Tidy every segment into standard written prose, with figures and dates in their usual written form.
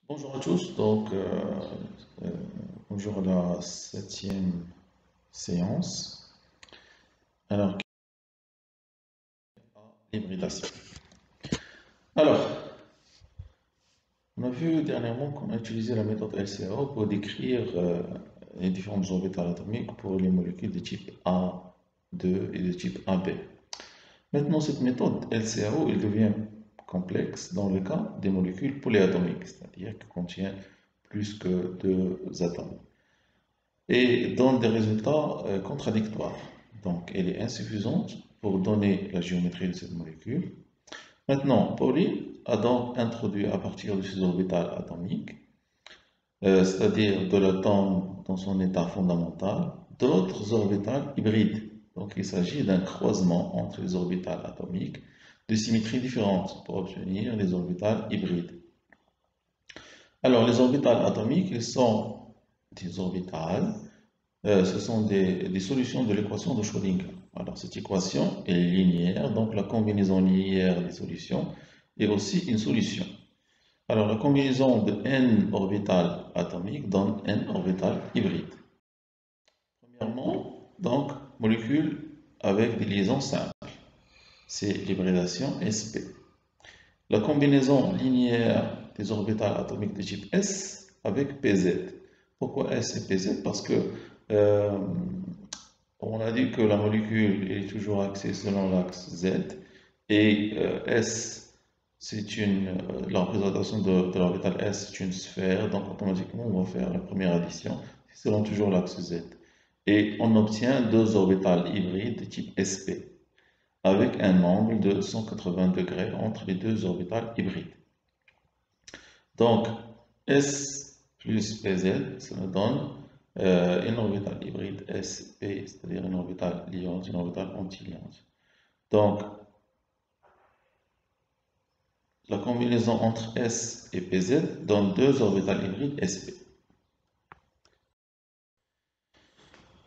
Bonjour à tous, euh, bonjour à la septième séance. Alors, l'hybridation. Alors, on a vu dernièrement qu'on a utilisé la méthode LCAO pour décrire les différentes orbitales atomiques pour les molécules de type A2 et de type AB. Maintenant, cette méthode LCAO, elle devient complexe dans le cas des molécules polyatomiques, c'est-à-dire qui contiennent plus que deux atomes, et donne des résultats contradictoires. Donc, elle est insuffisante pour donner la géométrie de cette molécule. Maintenant, Pauli a donc introduit à partir de ces orbitales atomiques, c'est-à-dire de l'atome dans son état fondamental, d'autres orbitales hybrides. Donc, il s'agit d'un croisement entre les orbitales atomiques de symétrie différente pour obtenir les orbitales hybrides. Alors, les orbitales atomiques, ils sont des orbitales. Ce sont des solutions de l'équation de Schrödinger. Alors, cette équation est linéaire, donc la combinaison linéaire des solutions est aussi une solution. Alors, la combinaison de n orbitales atomiques donne n orbitales hybrides. Premièrement, donc, molécules avec des liaisons simples, c'est l'hybridation sp. La combinaison linéaire des orbitales atomiques de type s avec pz. Pourquoi s et pz? Parce que euh, on a dit que la molécule est toujours axée selon l'axe Z et S, c'est la représentation de l'orbital S, c'est une sphère, donc automatiquement on va faire la première addition selon toujours l'axe Z. Et on obtient deux orbitales hybrides de type SP avec un angle de 180 degrés entre les deux orbitales hybrides. Donc S plus PZ, ça nous donne une orbitale hybride SP, c'est-à-dire une orbitale liante, une orbitale anti-liante. Donc, la combinaison entre S et PZ donne deux orbitales hybrides SP.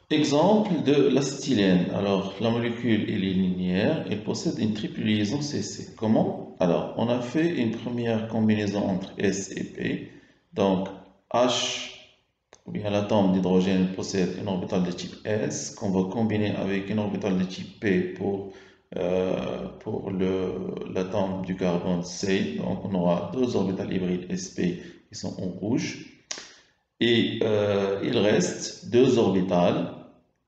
Exemple de l'acétylène. Alors, la molécule est linéaire, elle possède une triple liaison CC. Comment? Alors, on a fait une première combinaison entre S et P. Donc, H, ou bien l'atome d'hydrogène possède une orbitale de type S qu'on va combiner avec une orbitale de type P pour l'atome du carbone C. Donc, on aura deux orbitales hybrides SP qui sont en rouge. Et il reste deux orbitales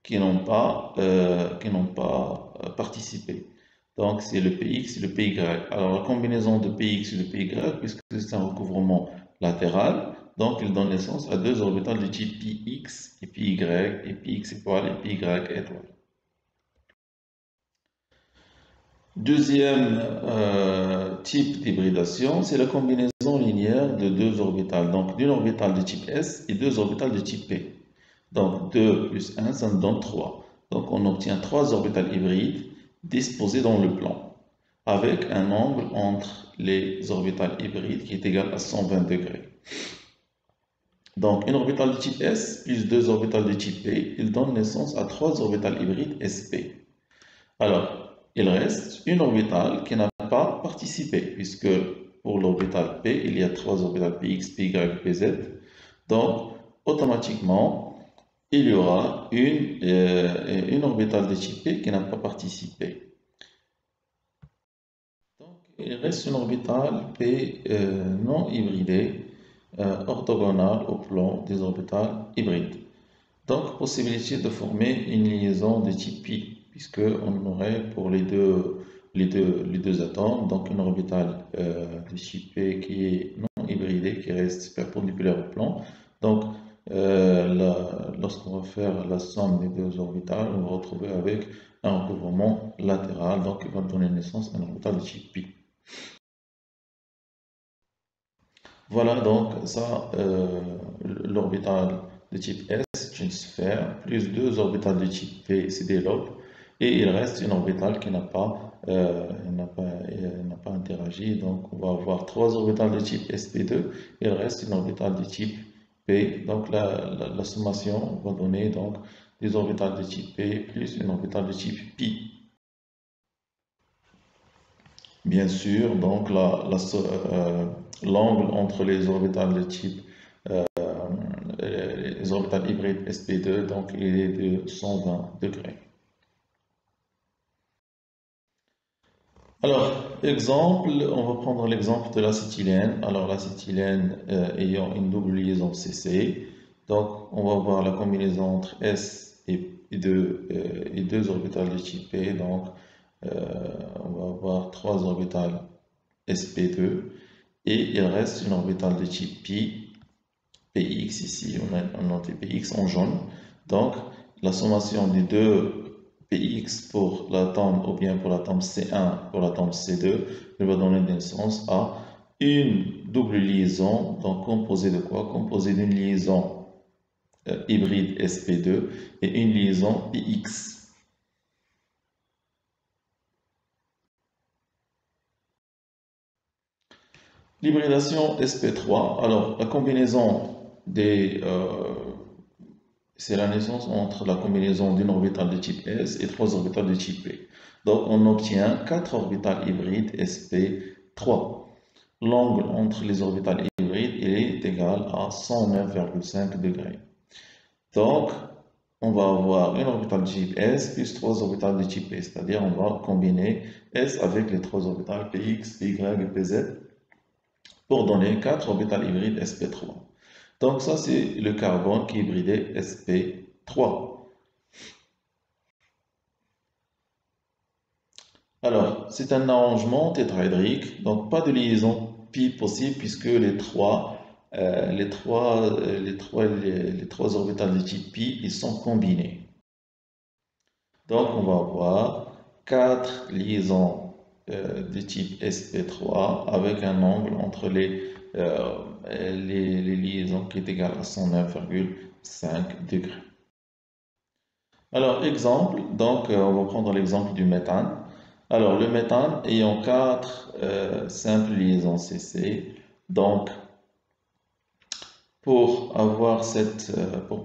qui n'ont pas participé. Donc, c'est le Px et le Py. Alors, la combinaison de Px et de Py, puisque c'est un recouvrement latéral, donc il donne naissance à deux orbitales de type Px et Py, et Px étoile et Py étoile. Deuxième type d'hybridation, c'est la combinaison linéaire de deux orbitales. Donc, d'une orbitale de type S et deux orbitales de type P. Donc, 2 plus 1, ça nous donne 3. Donc, on obtient trois orbitales hybrides disposées dans le plan, avec un angle entre les orbitales hybrides qui est égal à 120 degrés. Donc, une orbitale de type S plus deux orbitales de type P, il donne naissance à trois orbitales hybrides SP. Alors, il reste une orbitale qui n'a pas participé, puisque pour l'orbitale P, il y a trois orbitales Px, Py, Pz. Donc, automatiquement, il y aura une orbitale de type P qui n'a pas participé. Donc, il reste une orbitale P non hybridée, orthogonale au plan des orbitales hybrides. Donc, possibilité de former une liaison de type pi, puisqu'on aurait pour les deux atomes, donc une orbitale de type P qui est non hybridée, qui reste perpendiculaire au plan. Donc, lorsqu'on va faire la somme des deux orbitales, on va retrouver avec un recouvrement latéral, donc il va donner naissance à une orbitale de type pi. Voilà donc ça, l'orbitale de type S, c'est une sphère, plus deux orbitales de type P, c'est des lobes, et il reste une orbitale qui n'a pas interagi, donc on va avoir trois orbitales de type sp2, il reste une orbitale de type P, donc la sommation va donner donc des orbitales de type P plus une orbitale de type pi. Bien sûr, donc l'angle entre les orbitales de type les orbitales hybrides sp2, donc il est de 120 degrés. Alors, exemple, on va prendre l'exemple de l'acétylène. Alors, l'acétylène ayant une double liaison CC, donc on va voir la combinaison entre S et deux orbitales de type P. Donc, on va avoir trois orbitales sp2 et il reste une orbitale de type Px ici, on a noté Px en jaune. Donc, la sommation des deux Px pour l'atome ou bien pour l'atome C1 pour l'atome C2 va donner naissance à une double liaison, donc composée de quoi? Composée d'une liaison hybride sp2 et une liaison Px. L'hybridation sp3, alors la combinaison c'est la naissance entre la combinaison d'une orbitale de type S et trois orbitales de type P. Donc on obtient quatre orbitales hybrides sp3. L'angle entre les orbitales hybrides est égal à 109,5 degrés. Donc on va avoir une orbitale de type S plus trois orbitales de type P, c'est-à-dire on va combiner S avec les trois orbitales Px, Py et Pz pour donner 4 orbitales hybrides sp3. Donc ça c'est le carbone qui est hybridé sp3. Alors c'est un arrangement tétraédrique, donc pas de liaison pi possible puisque les trois orbitales de type pi ils sont combinés. Donc on va avoir 4 liaisons de type sp3 avec un angle entre les liaisons qui est égal à 109,5 degrés. Alors, exemple, donc on va prendre l'exemple du méthane. Alors, le méthane ayant 4 simples liaisons CC, donc pour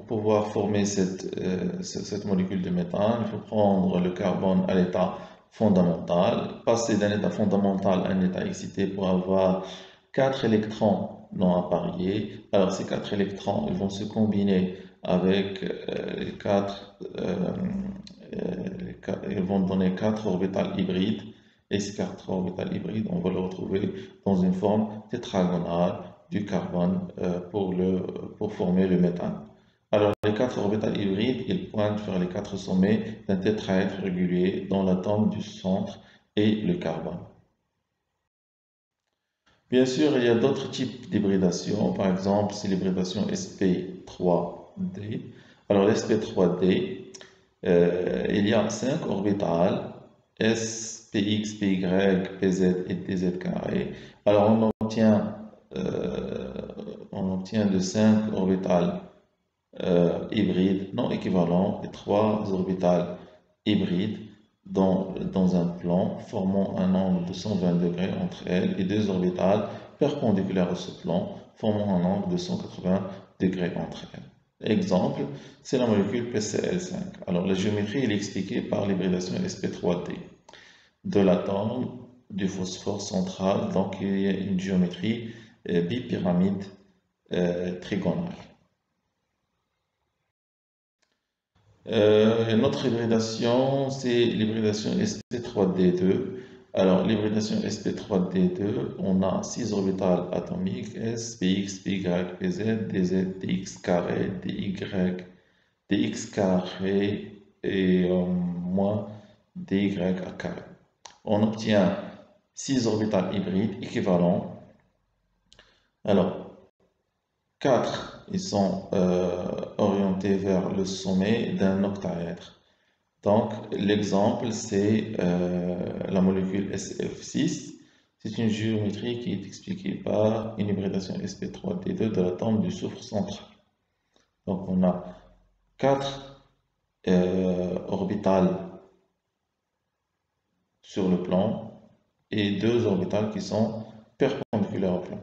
pouvoir former cette molécule de méthane, il faut prendre le carbone à l'état fondamental, passer d'un état fondamental à un état excité pour avoir 4 électrons non appariés. Alors ces 4 électrons ils vont se combiner avec ils vont donner 4 orbitales hybrides. Et ces 4 orbitales hybrides, on va le retrouver dans une forme tétragonale du carbone pour former le méthane. Alors les 4 orbitales hybrides, ils pointent vers les 4 sommets d'un tétraèdre régulier dont l'atome du centre est le carbone. Bien sûr, il y a d'autres types d'hybridation. Par exemple, c'est l'hybridation sp3d. Alors, l'sp3d, il y a 5 orbitales, S, Px, Py, Pz et Tz carré. Alors, on obtient de 5 orbitales hybrides non équivalents et 3 orbitales hybrides dans un plan formant un angle de 120 degrés entre elles et deux orbitales perpendiculaires à ce plan formant un angle de 180 degrés entre elles. Exemple, c'est la molécule PCl5. Alors la géométrie est expliquée par l'hybridation sp3d de l'atome du phosphore central, donc il y a une géométrie bipyramide trigonale. Notre hybridation, c'est l'hybridation sp3d2. Alors, l'hybridation sp3d2, on a 6 orbitales atomiques, S, Px, Py, Pz, Dz, Dx carré, Dy, Dx carré et moins Dy à carré. On obtient 6 orbitales hybrides équivalents. Alors, 4, ils sont orientés vers le sommet d'un octaèdre. Donc, l'exemple, c'est la molécule SF6. C'est une géométrie qui est expliquée par une hybridation sp3d2 de l'atome du soufre central. Donc, on a 4 orbitales sur le plan et 2 orbitales qui sont perpendiculaires au plan.